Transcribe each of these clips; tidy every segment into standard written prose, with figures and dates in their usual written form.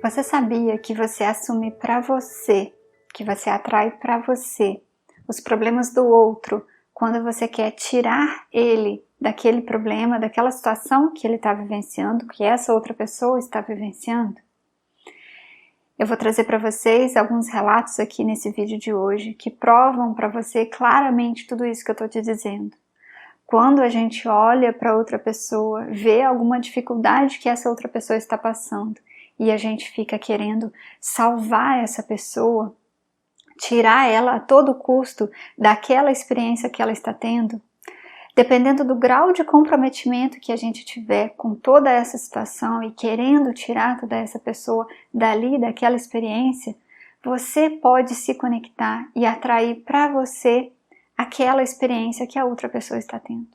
Você sabia que você assume para você, que você atrai para você os problemas do outro quando você quer tirar ele daquele problema, daquela situação que ele está vivenciando, que essa outra pessoa está vivenciando? Eu vou trazer para vocês alguns relatos aqui nesse vídeo de hoje que provam para você claramente tudo isso que eu estou te dizendo. Quando a gente olha para outra pessoa, vê alguma dificuldade que essa outra pessoa está passando e a gente fica querendo salvar essa pessoa, tirar ela a todo custo daquela experiência que ela está tendo, dependendo do grau de comprometimento que a gente tiver com toda essa situação e querendo tirar toda essa pessoa dali, daquela experiência, você pode se conectar e atrair para você aquela experiência que a outra pessoa está tendo.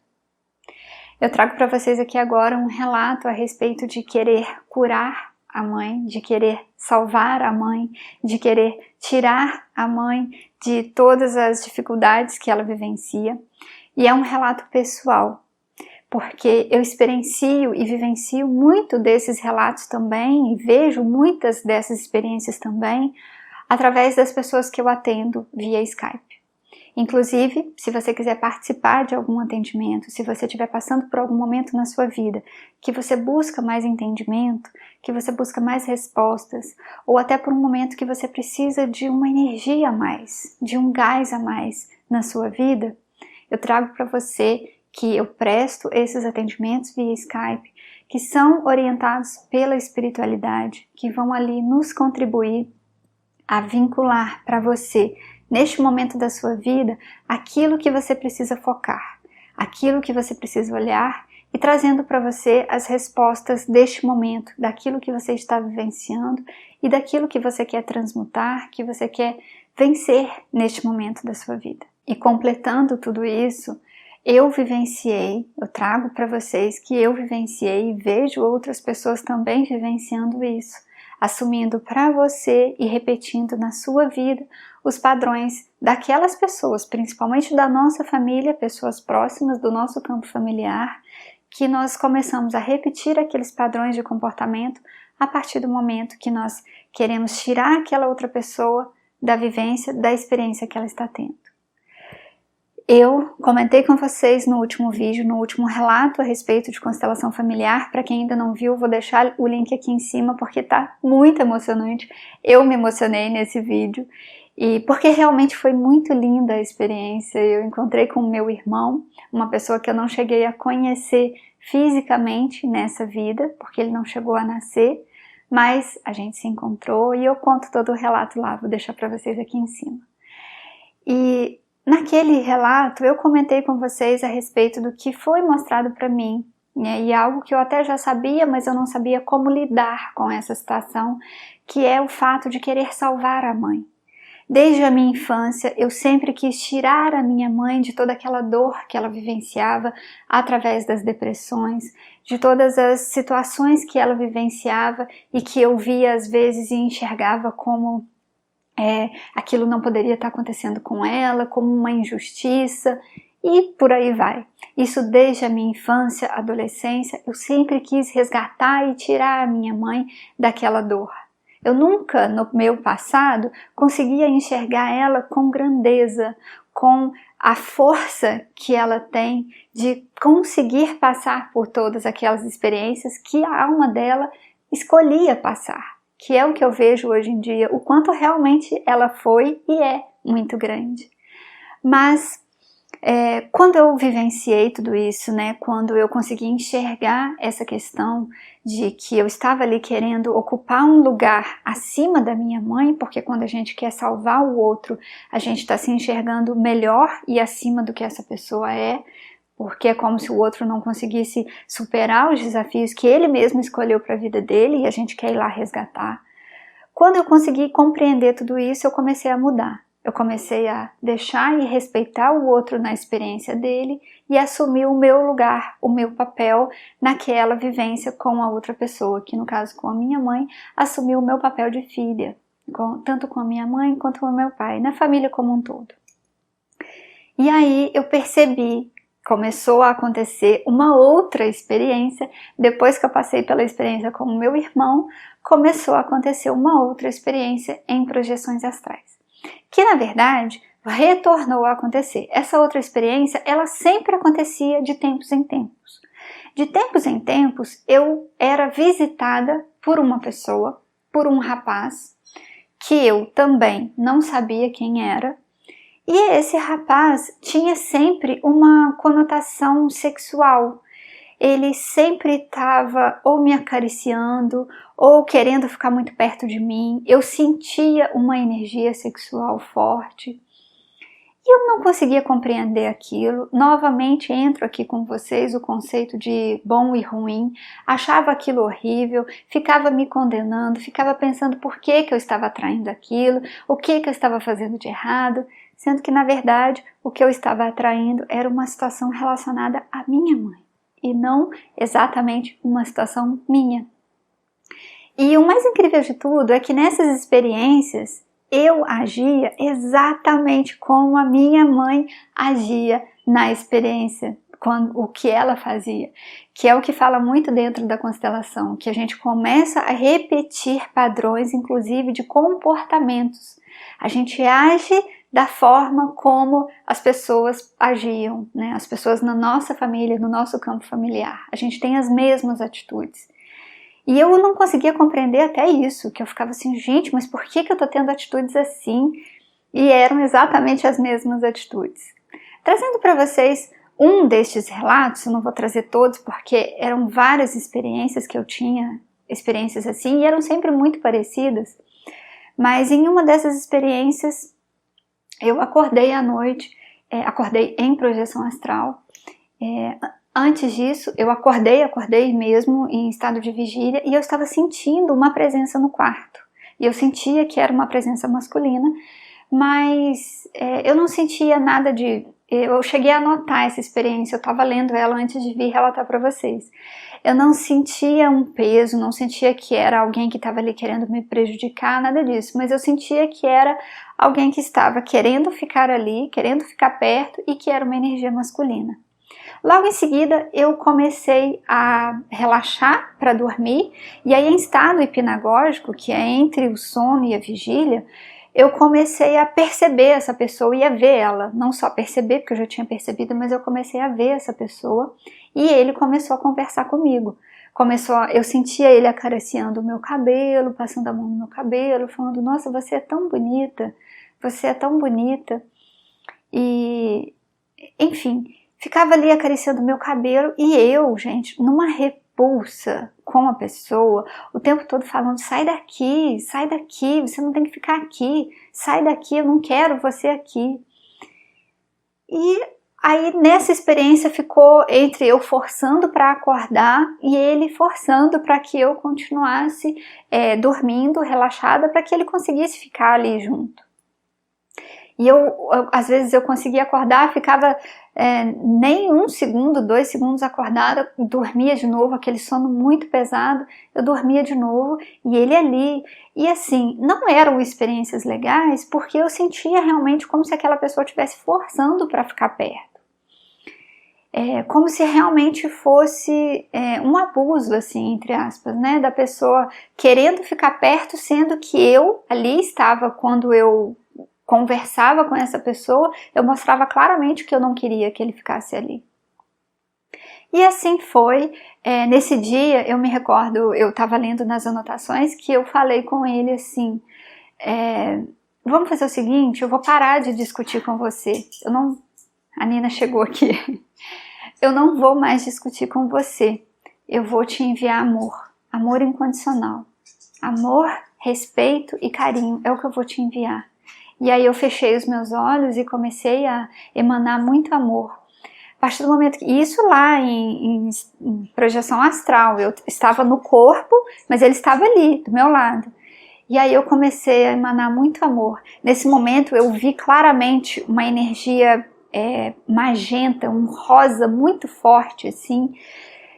Eu trago para vocês aqui agora um relato a respeito de querer curar a mãe, de querer salvar a mãe, de querer tirar a mãe de todas as dificuldades que ela vivencia. E é um relato pessoal, porque eu experiencio e vivencio muito desses relatos também, e vejo muitas dessas experiências também, através das pessoas que eu atendo via Skype. Inclusive, se você quiser participar de algum atendimento, se você estiver passando por algum momento na sua vida que você busca mais entendimento, que você busca mais respostas, ou até por um momento que você precisa de uma energia a mais, de um gás a mais na sua vida, eu trago para você que eu presto esses atendimentos via Skype, que são orientados pela espiritualidade, que vão ali nos contribuir a vincular para você, neste momento da sua vida, aquilo que você precisa focar, aquilo que você precisa olhar e trazendo para você as respostas deste momento, daquilo que você está vivenciando e daquilo que você quer transmutar, que você quer vencer neste momento da sua vida. E completando tudo isso, eu trago para vocês que eu vivenciei e vejo outras pessoas também vivenciando isso, assumindo para você e repetindo na sua vida os padrões daquelas pessoas, principalmente da nossa família, pessoas próximas do nosso campo familiar, que nós começamos a repetir aqueles padrões de comportamento a partir do momento que nós queremos tirar aquela outra pessoa da vivência, da experiência que ela está tendo. Eu comentei com vocês no último vídeo, no último relato a respeito de constelação familiar. Para quem ainda não viu, vou deixar o link aqui em cima porque tá muito emocionante. Eu me emocionei nesse vídeo e porque realmente foi muito linda a experiência. Eu encontrei com o meu irmão, uma pessoa que eu não cheguei a conhecer fisicamente nessa vida, porque ele não chegou a nascer, mas a gente se encontrou e eu conto todo o relato lá, vou deixar para vocês aqui em cima. E naquele relato, eu comentei com vocês a respeito do que foi mostrado para mim, né? E algo que eu até já sabia, mas eu não sabia como lidar com essa situação, que é o fato de querer salvar a mãe. Desde a minha infância, eu sempre quis tirar a minha mãe de toda aquela dor que ela vivenciava através das depressões, de todas as situações que ela vivenciava e que eu via às vezes e enxergava como aquilo não poderia estar acontecendo com ela, como uma injustiça e por aí vai. Isso desde a minha infância, adolescência, eu sempre quis resgatar e tirar a minha mãe daquela dor. Eu nunca, no meu passado, conseguia enxergar ela com grandeza, com a força que ela tem de conseguir passar por todas aquelas experiências que a alma dela escolhia passar. Que é o que eu vejo hoje em dia, o quanto realmente ela foi e é muito grande. Mas quando eu vivenciei tudo isso, né, quando eu consegui enxergar essa questão de que eu estava ali querendo ocupar um lugar acima da minha mãe, porque quando a gente quer salvar o outro, a gente está se enxergando melhor e acima do que essa pessoa é, porque é como se o outro não conseguisse superar os desafios que ele mesmo escolheu para a vida dele e a gente quer ir lá resgatar. Quando eu consegui compreender tudo isso, eu comecei a mudar. Eu comecei a deixar e respeitar o outro na experiência dele e assumir o meu lugar, o meu papel naquela vivência com a outra pessoa, que no caso com a minha mãe, assumir o meu papel de filha, tanto com a minha mãe quanto com o meu pai, na família como um todo. E aí eu percebi começou a acontecer uma outra experiência. Depois que eu passei pela experiência com o meu irmão, começou a acontecer uma outra experiência em projeções astrais, que na verdade retornou a acontecer. Essa outra experiência, ela sempre acontecia de tempos em tempos. De tempos em tempos, eu era visitada por uma pessoa, por um rapaz, que eu também não sabia quem era, e esse rapaz tinha sempre uma conotação sexual. Ele sempre estava ou me acariciando, ou querendo ficar muito perto de mim. Eu sentia uma energia sexual forte. E eu não conseguia compreender aquilo. Novamente entro aqui com vocês o conceito de bom e ruim. Achava aquilo horrível, ficava me condenando, ficava pensando por que eu estava atraindo aquilo, o que eu estava fazendo de errado, sendo que na verdade o que eu estava atraindo era uma situação relacionada à minha mãe, e não exatamente uma situação minha. E o mais incrível de tudo é que nessas experiências eu agia exatamente como a minha mãe agia na experiência, o que ela fazia, que é o que fala muito dentro da constelação, que a gente começa a repetir padrões, inclusive de comportamentos. A gente age da forma como as pessoas agiam, né? As pessoas na nossa família, no nosso campo familiar. A gente tem as mesmas atitudes. E eu não conseguia compreender até isso, que eu ficava assim, gente, mas por que eu tô tendo atitudes assim? E eram exatamente as mesmas atitudes. Trazendo para vocês um destes relatos, eu não vou trazer todos, porque eram várias experiências que eu tinha, experiências assim, e eram sempre muito parecidas. Mas em uma dessas experiências, eu acordei à noite, acordei em projeção astral. Antes disso, eu acordei mesmo em estado de vigília, e eu estava sentindo uma presença no quarto. E eu sentia que era uma presença masculina, mas eu não sentia nada de... Eu cheguei a anotar essa experiência, eu estava lendo ela antes de vir relatar para vocês. Eu não sentia um peso, não sentia que era alguém que estava ali querendo me prejudicar, nada disso. Mas eu sentia que era alguém que estava querendo ficar ali, querendo ficar perto, e que era uma energia masculina. Logo em seguida, eu comecei a relaxar para dormir, e aí em estado hipnagógico, que é entre o sono e a vigília, eu comecei a perceber essa pessoa e a ver ela. Não só perceber, porque eu já tinha percebido, mas eu comecei a ver essa pessoa, e ele começou a conversar comigo. Eu sentia ele acariciando o meu cabelo, passando a mão no meu cabelo, falando, nossa, você é tão bonita, você é tão bonita. E, enfim, ficava ali acariciando o meu cabelo, e eu, gente, numa repulsa com a pessoa, o tempo todo falando, sai daqui, você não tem que ficar aqui, sai daqui, eu não quero você aqui. E aí nessa experiência ficou entre eu forçando para acordar e ele forçando para que eu continuasse dormindo, relaxada, para que ele conseguisse ficar ali junto. E às vezes eu conseguia acordar, ficava nem 1 segundo, 2 segundos acordada, dormia de novo, aquele sono muito pesado, eu dormia de novo e ele ali. E assim, não eram experiências legais, porque eu sentia realmente como se aquela pessoa estivesse forçando para ficar perto. Como se realmente fosse um abuso, assim, entre aspas, né, da pessoa querendo ficar perto, sendo que eu ali estava, quando eu conversava com essa pessoa, eu mostrava claramente que eu não queria que ele ficasse ali. E assim foi. Nesse dia, eu me recordo, eu estava lendo nas anotações, que eu falei com ele assim, vamos fazer o seguinte, eu vou parar de discutir com você. A Nina chegou aqui. Eu não vou mais discutir com você. Eu vou te enviar amor. Amor incondicional. Amor, respeito e carinho é o que eu vou te enviar. E aí eu fechei os meus olhos e comecei a emanar muito amor. A partir do momento que... Isso lá em projeção astral. Eu estava no corpo, mas ele estava ali, do meu lado. E aí eu comecei a emanar muito amor. Nesse momento eu vi claramente uma energia magenta, um rosa muito forte, assim,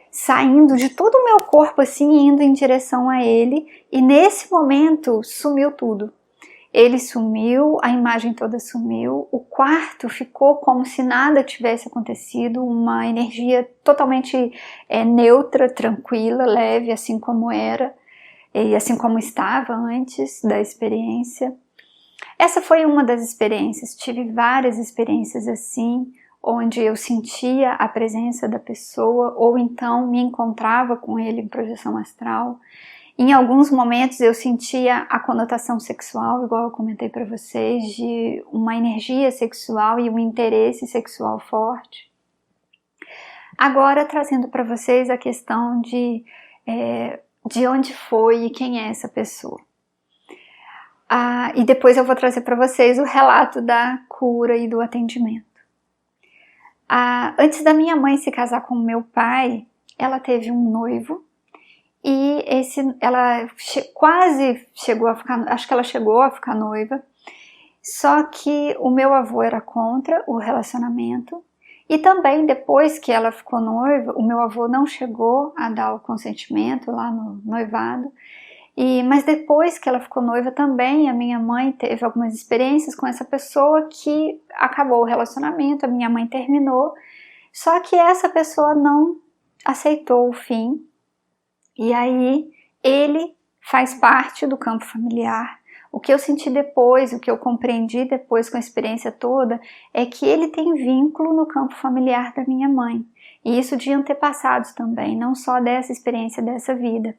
saindo de todo o meu corpo, assim, indo em direção a ele. E nesse momento sumiu tudo. Ele sumiu, a imagem toda sumiu, o quarto ficou como se nada tivesse acontecido, uma energia totalmente neutra, tranquila, leve, assim como era, e assim como estava antes da experiência. Essa foi uma das experiências, tive várias experiências assim, onde eu sentia a presença da pessoa, ou então me encontrava com ele em projeção astral. Em alguns momentos eu sentia a conotação sexual, igual eu comentei para vocês, de uma energia sexual e um interesse sexual forte. Agora trazendo para vocês a questão de onde foi e quem é essa pessoa. E depois eu vou trazer para vocês o relato da cura e do atendimento. Antes da minha mãe se casar com meu pai, ela teve um noivo. E ela quase chegou a ficar, acho que ela chegou a ficar noiva, só que o meu avô era contra o relacionamento, e também depois que ela ficou noiva, o meu avô não chegou a dar o consentimento lá no noivado, mas depois que ela ficou noiva também, a minha mãe teve algumas experiências com essa pessoa que acabou o relacionamento, a minha mãe terminou, só que essa pessoa não aceitou o fim. E aí ele faz parte do campo familiar. O que eu senti depois, o que eu compreendi depois com a experiência toda, é que ele tem vínculo no campo familiar da minha mãe. E isso de antepassados também, não só dessa experiência, dessa vida.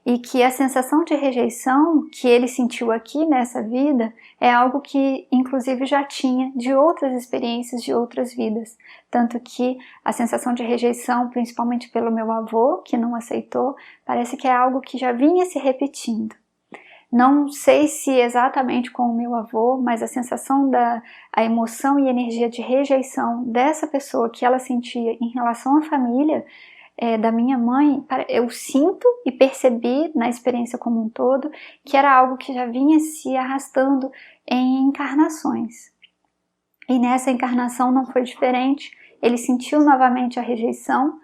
E que a sensação de rejeição que ele sentiu aqui nessa vida é algo que inclusive já tinha de outras experiências, de outras vidas. Tanto que a sensação de rejeição, principalmente pelo meu avô, que não aceitou, parece que é algo que já vinha se repetindo. Não sei se exatamente com o meu avô, mas a sensação a emoção e energia de rejeição dessa pessoa que ela sentia em relação à família, da minha mãe, eu sinto e percebi na experiência como um todo que era algo que já vinha se arrastando em encarnações. E nessa encarnação não foi diferente, ele sentiu novamente a rejeição,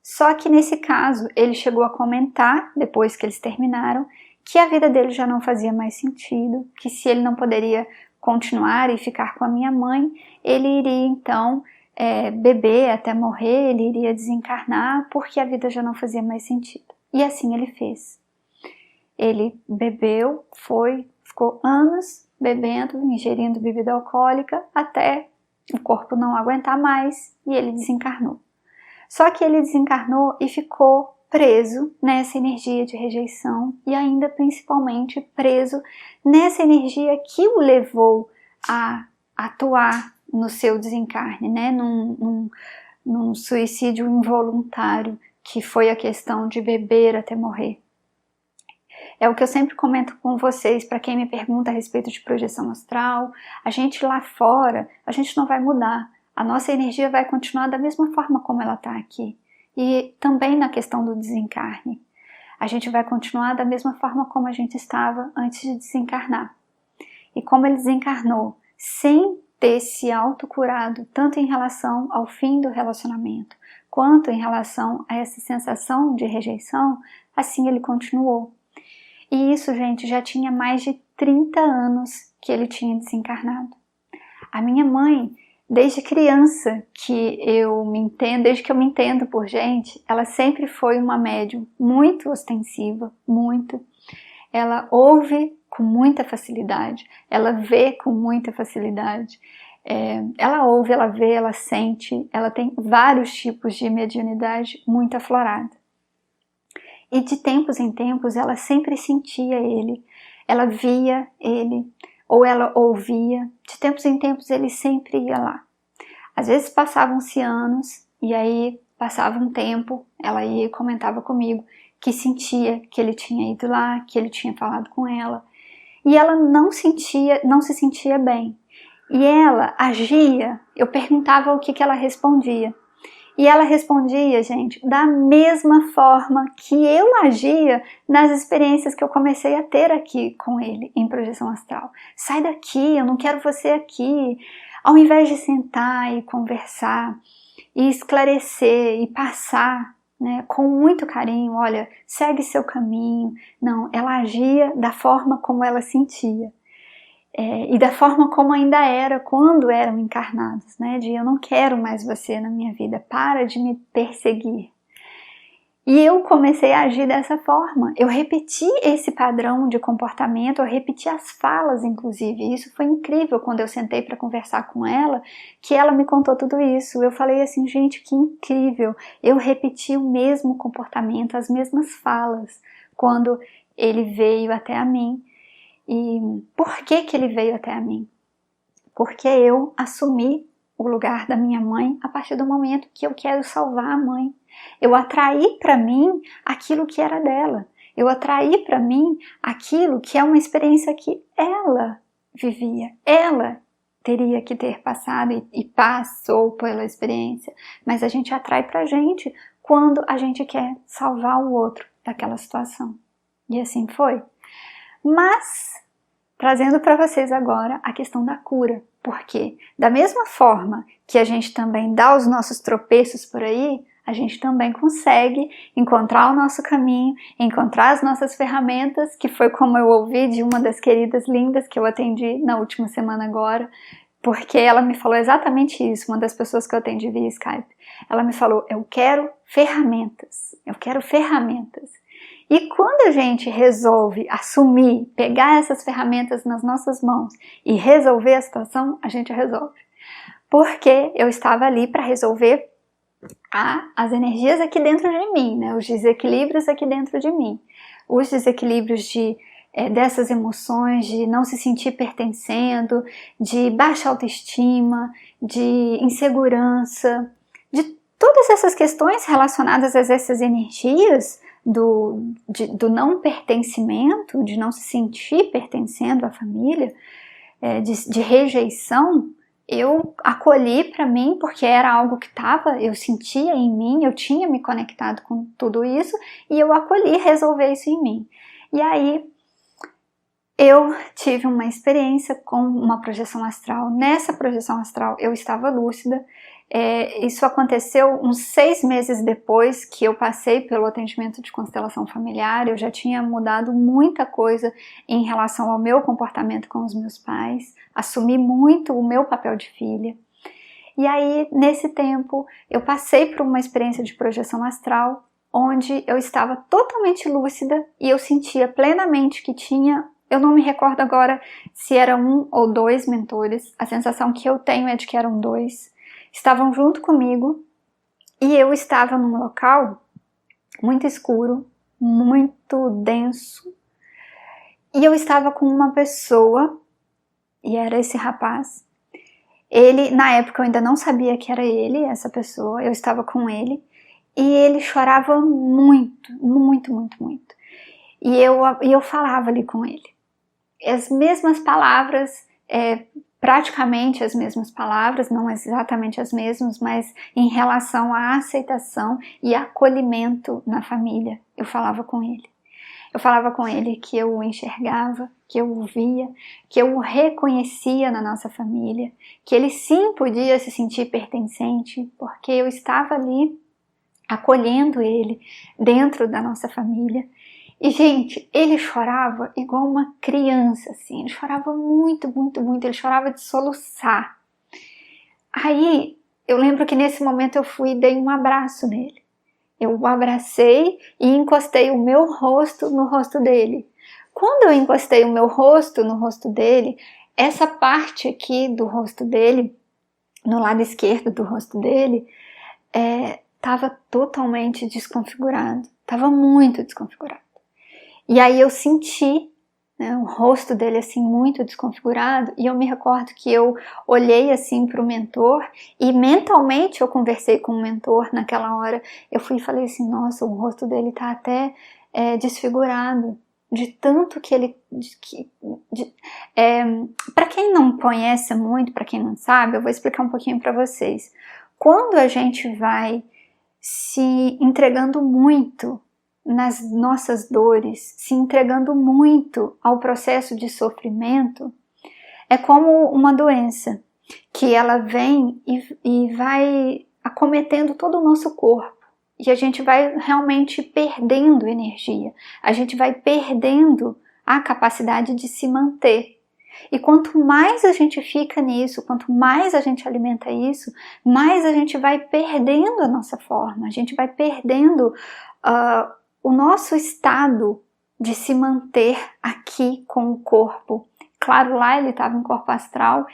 só que nesse caso ele chegou a comentar, depois que eles terminaram, que a vida dele já não fazia mais sentido, que se ele não poderia continuar e ficar com a minha mãe, ele iria então beber até morrer, ele iria desencarnar porque a vida já não fazia mais sentido. E assim ele fez. Ele bebeu, ficou anos bebendo, ingerindo bebida alcoólica até o corpo não aguentar mais e ele desencarnou. Só que ele desencarnou e ficou preso nessa energia de rejeição e ainda principalmente preso nessa energia que o levou a atuar no seu desencarne, né? Num suicídio involuntário, que foi a questão de beber até morrer. É o que eu sempre comento com vocês, para quem me pergunta a respeito de projeção astral, a gente lá fora, a gente não vai mudar, a nossa energia vai continuar da mesma forma como ela está aqui. E também na questão do desencarne, a gente vai continuar da mesma forma como a gente estava antes de desencarnar. E como ele desencarnou sem ter se autocurado, tanto em relação ao fim do relacionamento, quanto em relação a essa sensação de rejeição, assim ele continuou. E isso, gente, já tinha mais de 30 anos que ele tinha desencarnado. A minha mãe, desde criança que eu me entendo, desde que eu me entendo por gente, ela sempre foi uma médium muito ostensiva, muito. Ela ouve com muita facilidade, ela vê com muita facilidade, ela ouve, ela vê, ela sente, ela tem vários tipos de mediunidade muito aflorada. E de tempos em tempos ela sempre sentia ele, ela via ele, ou ela ouvia, de tempos em tempos ele sempre ia lá. Às vezes passavam-se anos, e aí passava um tempo, ela ia e comentava comigo que sentia que ele tinha ido lá, que ele tinha falado com ela, e ela não se sentia bem. E ela agia, eu perguntava o que ela respondia. E ela respondia, gente, da mesma forma que eu agia nas experiências que eu comecei a ter aqui com ele, em projeção astral. Sai daqui, eu não quero você aqui. Ao invés de sentar e conversar, e esclarecer, e passar, né, com muito carinho, olha, segue seu caminho. Não, ela agia da forma como ela sentia. e da forma como ainda era quando eram encarnados, né? De eu não quero mais você na minha vida, para de me perseguir. E eu comecei a agir dessa forma. Eu repeti esse padrão de comportamento, eu repeti as falas, inclusive. E isso foi incrível quando eu sentei para conversar com ela, que ela me contou tudo isso. Eu falei assim, gente, que incrível. Eu repeti o mesmo comportamento, as mesmas falas, quando ele veio até a mim. E por que ele veio até a mim? Porque eu assumi o lugar da minha mãe a partir do momento que eu quero salvar a mãe. Eu atraí para mim aquilo que era dela. Eu atraí para mim aquilo que é uma experiência que ela vivia. Ela teria que ter passado e passou pela experiência. Mas a gente atrai para a gente quando a gente quer salvar o outro daquela situação. E assim foi. Mas, trazendo para vocês agora a questão da cura. Porque, da mesma forma que a gente também dá os nossos tropeços por aí, a gente também consegue encontrar o nosso caminho, encontrar as nossas ferramentas, que foi como eu ouvi de uma das queridas lindas que eu atendi na última semana agora, porque ela me falou exatamente isso, uma das pessoas que eu atendi via Skype. Ela me falou, eu quero ferramentas, eu quero ferramentas. E quando a gente resolve assumir, pegar essas ferramentas nas nossas mãos e resolver a situação, a gente resolve. Porque eu estava ali para resolver as energias aqui dentro de mim, né? Os desequilíbrios aqui dentro de mim. Os desequilíbrios dessas emoções, de não se sentir pertencendo, de baixa autoestima, de insegurança, de todas essas questões relacionadas a essas energias do não pertencimento, de não se sentir pertencendo à família, de rejeição, eu acolhi para mim, porque era algo que eu sentia em mim, eu tinha me conectado com tudo isso, e eu acolhi resolver isso em mim. E aí, eu tive uma experiência com uma projeção astral. Nessa projeção astral, eu estava lúcida. Isso aconteceu uns 6 meses depois que eu passei pelo atendimento de constelação familiar. Eu já tinha mudado muita coisa em relação ao meu comportamento com os meus pais, assumi muito o meu papel de filha. E aí, nesse tempo, eu passei por uma experiência de projeção astral, onde eu estava totalmente lúcida e eu sentia plenamente que tinha, eu não me recordo agora se era 1 ou 2 mentores, a sensação que eu tenho é de que eram 2, estavam junto comigo e eu estava num local muito escuro, muito denso, e eu estava com uma pessoa, e era esse rapaz. Ele, na época eu ainda não sabia que era ele, essa pessoa, eu estava com ele, e ele chorava muito, muito, muito, muito. E eu falava ali com ele. As mesmas palavras, praticamente as mesmas palavras, não exatamente as mesmas, mas em relação à aceitação e acolhimento na família, eu falava com ele. Eu falava com ele que eu o enxergava, que eu o via, que eu o reconhecia na nossa família, que ele sim podia se sentir pertencente, porque eu estava ali acolhendo ele dentro da nossa família. E, gente, ele chorava igual uma criança, assim, ele chorava muito, muito, muito, ele chorava de soluçar. Aí, eu lembro que nesse momento eu fui e dei um abraço nele. Eu o abracei e encostei o meu rosto no rosto dele. Quando eu encostei o meu rosto no rosto dele, essa parte aqui do rosto dele, no lado esquerdo do rosto dele, estava totalmente desconfigurado, estava muito desconfigurado. E aí eu senti, né, o rosto dele assim muito desconfigurado, e eu me recordo que eu olhei assim para o mentor e mentalmente eu conversei com o mentor naquela hora. Eu fui e falei assim, nossa, o rosto dele está até desfigurado, de tanto que ele... para quem não conhece muito, para quem não sabe, eu vou explicar um pouquinho para vocês. Quando a gente vai se entregando muito nas nossas dores, se entregando muito ao processo de sofrimento, é como uma doença que ela vem e vai acometendo todo o nosso corpo, e a gente vai realmente perdendo energia, a gente vai perdendo a capacidade de se manter. E quanto mais a gente fica nisso, quanto mais a gente alimenta isso, mais a gente vai perdendo a nossa forma, a gente vai perdendo o nosso estado de se manter aqui com o corpo. Claro, lá ele estava em corpo astral,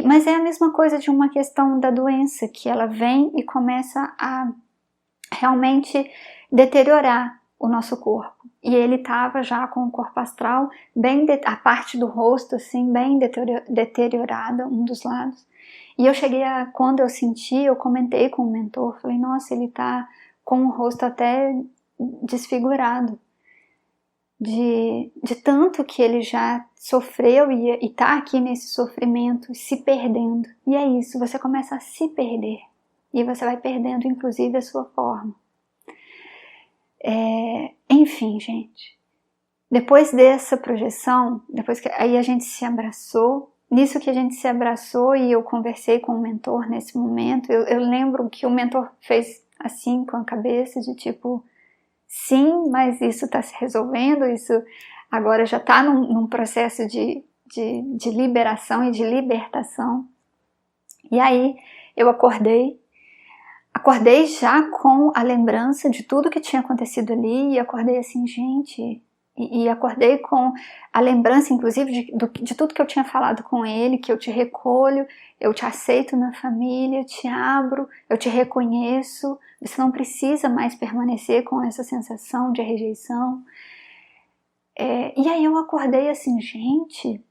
mas é a mesma coisa de uma questão da doença, que ela vem e começa a realmente deteriorar o nosso corpo. E ele estava já com o corpo astral, a parte do rosto assim, bem deteriorada, um dos lados. E eu quando eu senti, eu comentei com o mentor, falei, nossa, ele tá com o rosto até desfigurado. De tanto que ele já sofreu e tá aqui nesse sofrimento, se perdendo. E é isso, você começa a se perder. E você vai perdendo, inclusive, a sua forma. Enfim, gente. Depois dessa projeção, aí a gente se abraçou. Nisso que a gente se abraçou e eu conversei com o mentor nesse momento, eu lembro que o mentor fez assim com a cabeça, de tipo, sim, mas isso está se resolvendo, isso agora já está num processo de liberação e de libertação. E aí eu acordei já com a lembrança de tudo que tinha acontecido ali, e acordei assim, gente, e acordei com a lembrança, inclusive, de tudo que eu tinha falado com ele, que eu te recolho, eu te aceito na família, te abro, eu te reconheço, você não precisa mais permanecer com essa sensação de rejeição. E aí eu acordei assim, gente,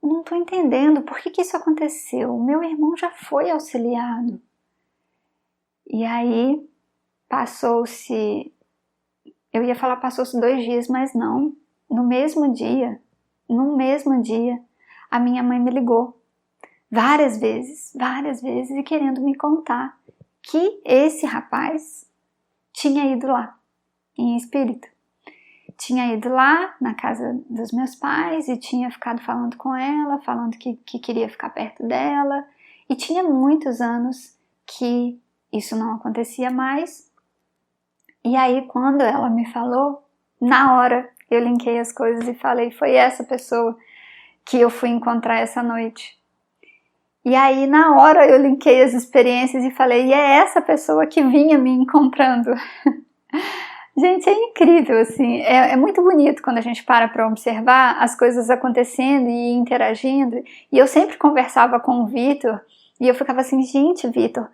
não estou entendendo, por que isso aconteceu? O meu irmão já foi auxiliado. E aí passou-se 2 dias, mas não. No mesmo dia, a minha mãe me ligou várias vezes, e querendo me contar que esse rapaz tinha ido lá, em espírito. Tinha ido lá na casa dos meus pais e tinha ficado falando com ela, falando que queria ficar perto dela. E tinha muitos anos que isso não acontecia mais. E aí, quando ela me falou, na hora eu linkei as coisas e falei, foi essa pessoa que eu fui encontrar essa noite. E aí, na hora eu linkei as experiências e falei, e é essa pessoa que vinha me encontrando. Gente, é incrível, assim, é muito bonito quando a gente para observar as coisas acontecendo e interagindo. E eu sempre conversava com o Vitor e eu ficava assim, gente, Vitor,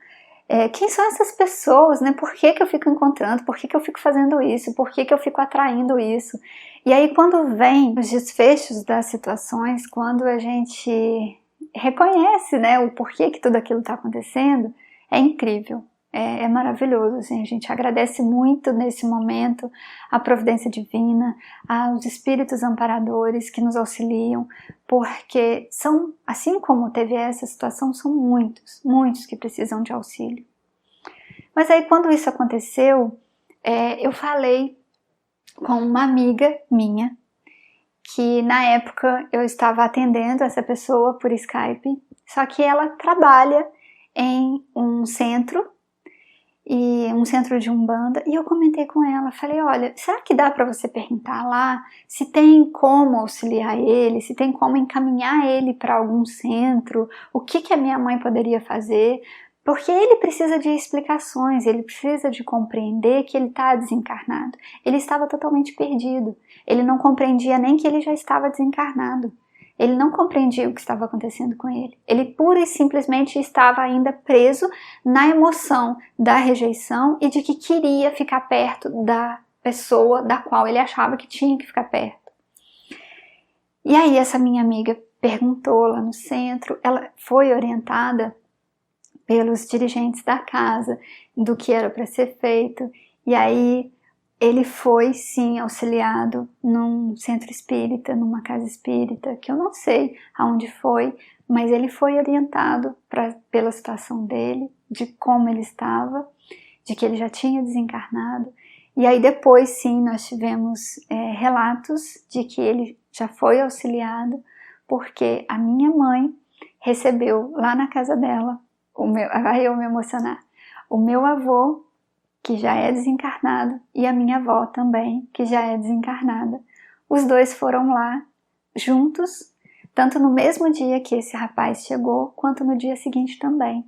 quem são essas pessoas, né? Por que eu fico encontrando? Por que eu fico fazendo isso? Por que eu fico atraindo isso? E aí, quando vem os desfechos das situações, quando a gente reconhece, né, o porquê que tudo aquilo está acontecendo, é incrível. É maravilhoso, assim, a gente agradece muito nesse momento a providência divina, aos espíritos amparadores que nos auxiliam, porque são, assim como teve essa situação, são muitos que precisam de auxílio. Mas aí quando isso aconteceu, eu falei com uma amiga minha, que na época eu estava atendendo essa pessoa por Skype, só que ela trabalha em um centro de Umbanda, e eu comentei com ela, falei, olha, será que dá para você perguntar lá se tem como auxiliar ele, se tem como encaminhar ele para algum centro, o que a minha mãe poderia fazer, porque ele precisa de explicações, ele precisa de compreender que ele está desencarnado. Ele estava totalmente perdido, ele não compreendia nem que ele já estava desencarnado. Ele não compreendia o que estava acontecendo com ele. Ele pura e simplesmente estava ainda preso na emoção da rejeição e de que queria ficar perto da pessoa da qual ele achava que tinha que ficar perto. E aí essa minha amiga perguntou lá no centro, ela foi orientada pelos dirigentes da casa do que era para ser feito, e aí ele foi sim auxiliado num centro espírita, numa casa espírita, que eu não sei aonde foi, mas ele foi orientado pela situação dele, de como ele estava, de que ele já tinha desencarnado. E aí depois sim nós tivemos relatos de que ele já foi auxiliado, porque a minha mãe recebeu lá na casa dela, vai eu me emocionar, o meu avô, que já é desencarnado, e a minha avó também, que já é desencarnada. Os dois foram lá, juntos, tanto no mesmo dia que esse rapaz chegou, quanto no dia seguinte também.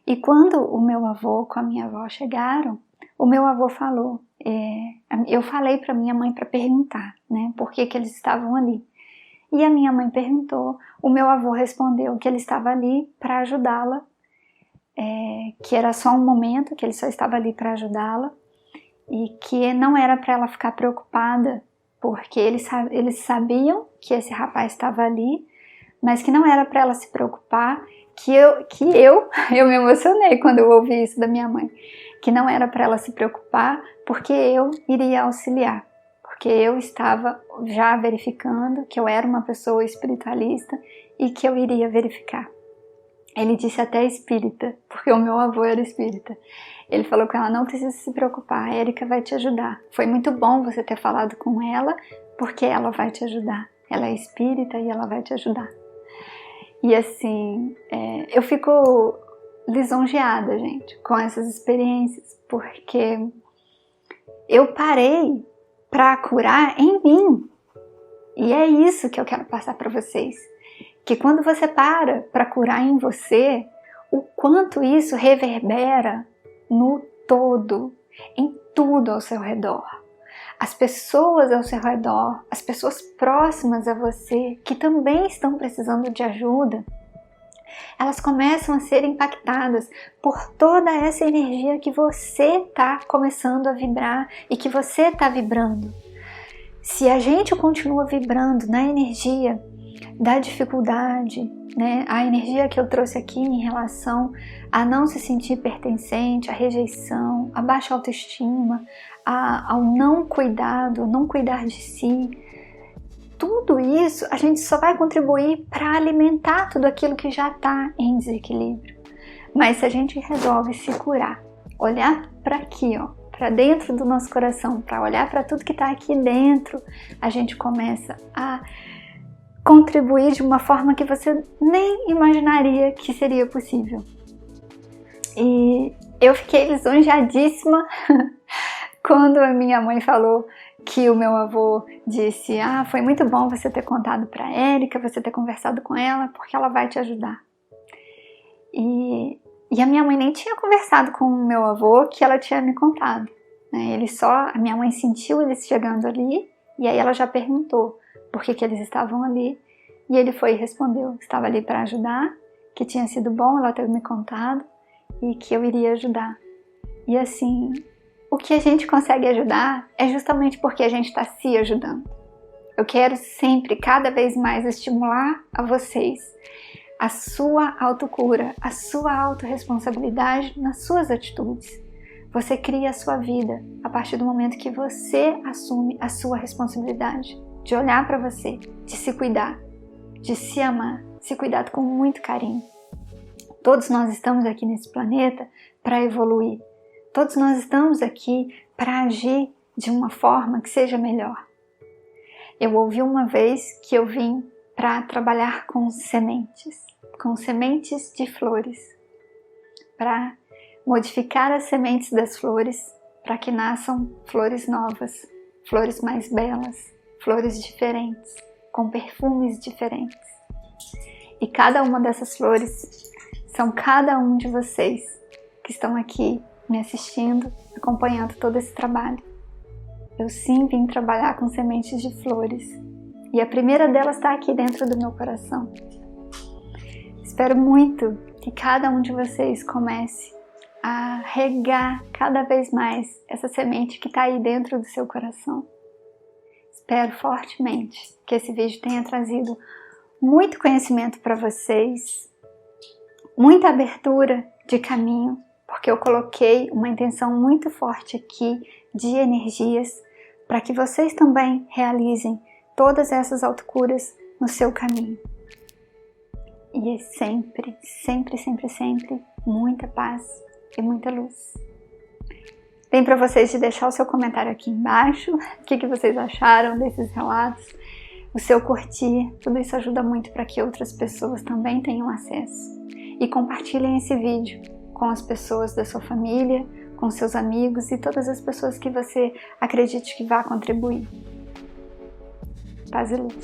E quando o meu avô com a minha avó chegaram, o meu avô falou, eu falei para minha mãe para perguntar, né, por que eles estavam ali. E a minha mãe perguntou, o meu avô respondeu que ele estava ali para ajudá-la, que era só um momento, que ele só estava ali para ajudá-la, e que não era para ela ficar preocupada, porque eles sabiam que esse rapaz estava ali, mas que não era para ela se preocupar, eu me emocionei quando eu ouvi isso da minha mãe, que não era para ela se preocupar, porque eu iria auxiliar, porque eu estava já verificando que eu era uma pessoa espiritualista e que eu iria verificar. Ele disse até espírita, porque o meu avô era espírita. Ele falou com ela, não precisa se preocupar, a Érica vai te ajudar. Foi muito bom você ter falado com ela, porque ela vai te ajudar. Ela é espírita e ela vai te ajudar. E assim, eu fico lisonjeada, gente, com essas experiências, porque eu parei para curar em mim. E é isso que eu quero passar para vocês. Que quando você para curar em você, o quanto isso reverbera no todo, em tudo ao seu redor. As pessoas ao seu redor, as pessoas próximas a você, que também estão precisando de ajuda, elas começam a ser impactadas por toda essa energia que você está começando a vibrar e que você está vibrando. Se a gente continua vibrando na energia da dificuldade, né? A energia que eu trouxe aqui em relação a não se sentir pertencente, a rejeição, a baixa autoestima, ao não cuidado, não cuidar de si, tudo isso a gente só vai contribuir para alimentar tudo aquilo que já está em desequilíbrio. Mas se a gente resolve se curar, olhar para aqui, para dentro do nosso coração, para olhar para tudo que está aqui dentro, a gente começa a contribuir de uma forma que você nem imaginaria que seria possível. E eu fiquei lisonjeadíssima quando a minha mãe falou que o meu avô disse, foi muito bom você ter contado para a Érica, você ter conversado com ela, porque ela vai te ajudar. E a minha mãe nem tinha conversado com o meu avô que ela tinha me contado, né? A minha mãe sentiu eles chegando ali, e aí ela já perguntou por que eles estavam ali, e ele foi e respondeu, estava ali para ajudar, que tinha sido bom ela ter me contado, e que eu iria ajudar. E assim, o que a gente consegue ajudar é justamente porque a gente está se ajudando. Eu quero sempre, cada vez mais, estimular a vocês a sua autocura, a sua autorresponsabilidade nas suas atitudes. Você cria a sua vida a partir do momento que você assume a sua responsabilidade de olhar para você, de se cuidar, de se amar, se cuidar com muito carinho. Todos nós estamos aqui nesse planeta para evoluir. Todos nós estamos aqui para agir de uma forma que seja melhor. Eu ouvi uma vez que eu vim para trabalhar com sementes de flores, para modificar as sementes das flores para que nasçam flores novas, flores mais belas, flores diferentes, com perfumes diferentes. E cada uma dessas flores são cada um de vocês que estão aqui me assistindo, acompanhando todo esse trabalho. Eu sim vim trabalhar com sementes de flores e a primeira delas está aqui dentro do meu coração. Espero muito que cada um de vocês comece a regar cada vez mais essa semente que está aí dentro do seu coração. Espero fortemente que esse vídeo tenha trazido muito conhecimento para vocês, muita abertura de caminho, porque eu coloquei uma intenção muito forte aqui de energias para que vocês também realizem todas essas autocuras no seu caminho. E sempre, sempre, sempre, sempre, muita paz e muita luz. Tem para vocês de deixar o seu comentário aqui embaixo, o que vocês acharam desses relatos, o seu curtir, tudo isso ajuda muito para que outras pessoas também tenham acesso. E compartilhem esse vídeo com as pessoas da sua família, com seus amigos e todas as pessoas que você acredite que vá contribuir. Paz e luz.